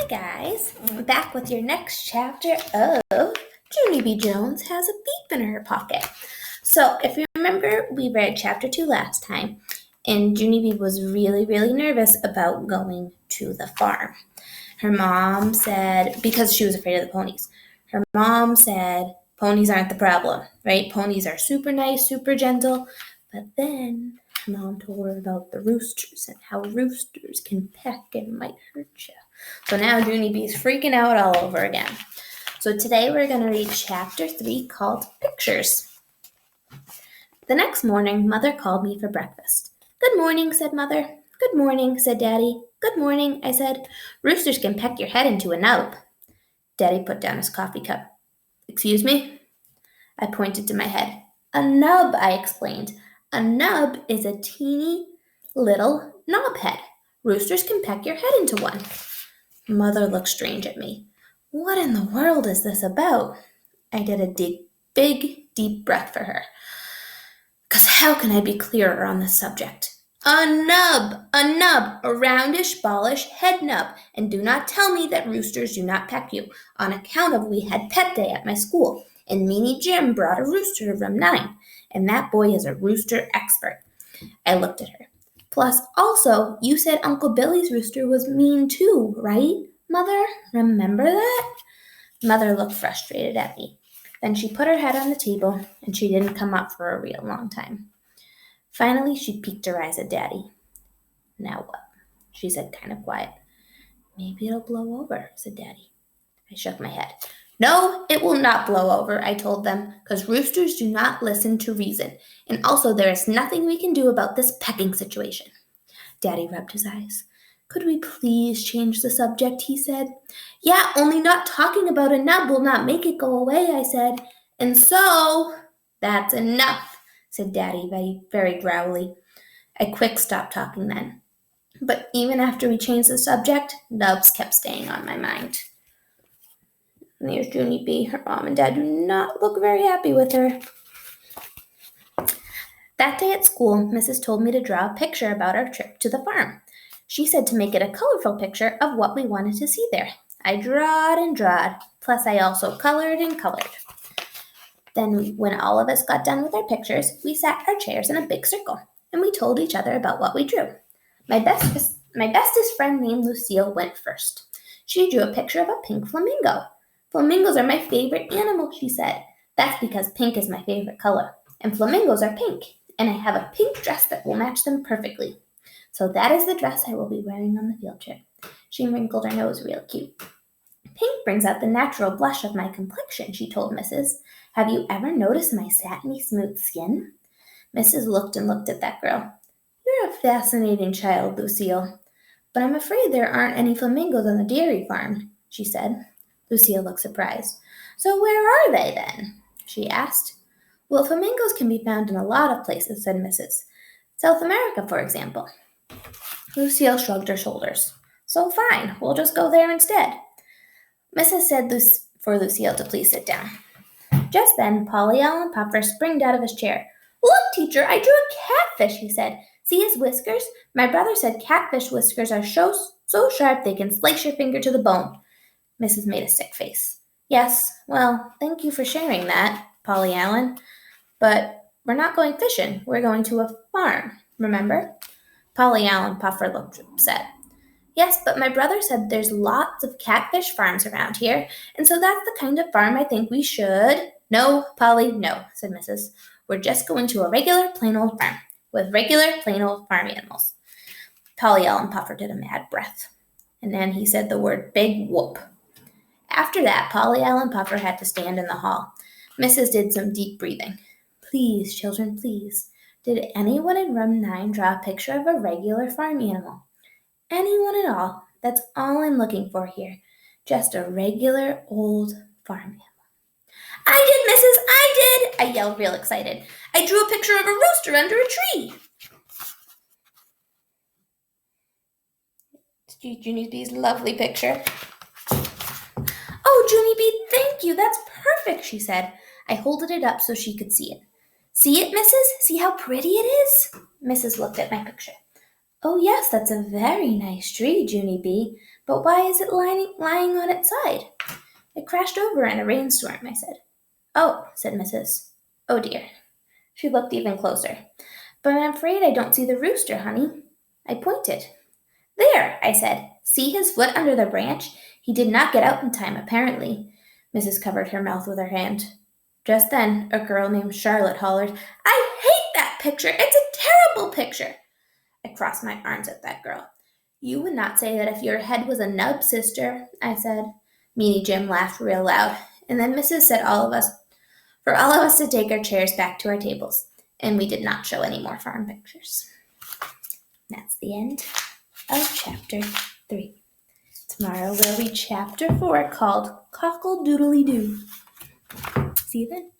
Guys, back with your next chapter of Junie B. Jones Has a Peep in Her Pocket. So, if you remember, we read chapter 2 last time, and Junie B. was really nervous about going to the farm. Her mom said, because she was afraid of the ponies, her mom said, ponies aren't the problem, right? Ponies are super nice, super gentle, but then Mom told her about the roosters and how roosters can peck and might hurt you. So now Junie B's freaking out all over again. So today we're going to read chapter 3 called Pictures. The next morning, Mother called me for breakfast. Good morning, said Mother. Good morning, said Daddy. Good morning, I said. Roosters can peck your head into a nub. Daddy put down his coffee cup. Excuse me? I pointed to my head. A nub, I explained. A nub is a teeny little knobhead. Roosters can peck your head into one. Mother looked strange at me. What in the world is this about? I did a big, deep breath for her. 'Cause how can I be clearer on this subject? A nub, a roundish, ballish head nub. And do not tell me that roosters do not peck you, on account of we had pet day at my school, and Meanie Jim brought a rooster to room 9, and that boy is a rooster expert. I looked at her. Plus, also, you said Uncle Billy's rooster was mean too, right, Mother? Remember that? Mother looked frustrated at me. Then she put her head on the table, and she didn't come up for a real long time. Finally, she peeked her eyes at Daddy. Now what? She said kind of quiet. Maybe it'll blow over, said Daddy. I shook my head. No, it will not blow over, I told them, because roosters do not listen to reason, and also there is nothing we can do about this pecking situation. Daddy rubbed his eyes. Could we please change the subject, he said. Yeah, only not talking about a nub will not make it go away, I said. And so, that's enough, said Daddy very growly. I quick stopped talking then. But even after we changed the subject, nubs kept staying on my mind. And there's Junie B. Her mom and dad do not look very happy with her. That day at school, Mrs. told me to draw a picture about our trip to the farm. She said to make it a colorful picture of what we wanted to see there. I drawed and drawed, plus I also colored and colored. Then when all of us got done with our pictures, we sat our chairs in a big circle, and we told each other about what we drew. My bestest friend named Lucille went first. She drew a picture of a pink flamingo. Flamingos are my favorite animal, she said. That's because pink is my favorite color, and flamingos are pink, and I have a pink dress that will match them perfectly. So that is the dress I will be wearing on the field trip. She wrinkled her nose real cute. Pink brings out the natural blush of my complexion, she told Mrs. Have you ever noticed my satiny smooth skin? Mrs. looked and looked at that girl. You're a fascinating child, Lucille. But I'm afraid there aren't any flamingos on the dairy farm, she said. Lucille looked surprised. So where are they then? She asked. Well, flamingos can be found in a lot of places, said Mrs. South America, for example. Lucille shrugged her shoulders. So fine, we'll just go there instead. Mrs. said for Lucille to please sit down. Just then, Polly Allen Puffer springed out of his chair. Look, teacher, I drew a catfish, he said. See his whiskers? My brother said catfish whiskers are so sharp they can slice your finger to the bone. Mrs. made a sick face. Yes, well, thank you for sharing that, Polly Allen. But we're not going fishing. We're going to a farm, remember? Polly Allen Puffer looked upset. Yes, but my brother said there's lots of catfish farms around here, and so that's the kind of farm I think we should. No, Polly, no, said Mrs. We're just going to a regular plain old farm with regular plain old farm animals. Polly Allen Puffer did a mad breath, and then he said the word big whoop. After that, Polly Allen Puffer had to stand in the hall. Mrs. did some deep breathing. Please, children, please. Did anyone in room 9 draw a picture of a regular farm animal? Anyone at all. That's all I'm looking for here. Just a regular old farm animal. I did, Mrs. I did! I yelled real excited. I drew a picture of a rooster under a tree. Junie B's lovely picture. Oh, Junie B, thank you. That's perfect, she said. I holded it up so she could see it. See it, Mrs.? See how pretty it is? Mrs. looked at my picture. Oh, yes, that's a very nice tree, Junie B. But why is it lying on its side? It crashed over in a rainstorm, I said. Oh, said Mrs. Oh dear. She looked even closer. But I'm afraid I don't see the rooster, honey. I pointed. There, I said. See his foot under the branch? He did not get out in time, apparently. Mrs. covered her mouth with her hand. Just then, a girl named Charlotte hollered, I hate that picture! It's a terrible picture! I crossed my arms at that girl. You would not say that if your head was a nub, sister, I said. Meanie Jim laughed real loud, and then Mrs. said for all of us to take our chairs back to our tables, and we did not show any more farm pictures. That's the end of chapter 3. Tomorrow we'll read chapter 4 called Cockle Doodly Doo. See you then.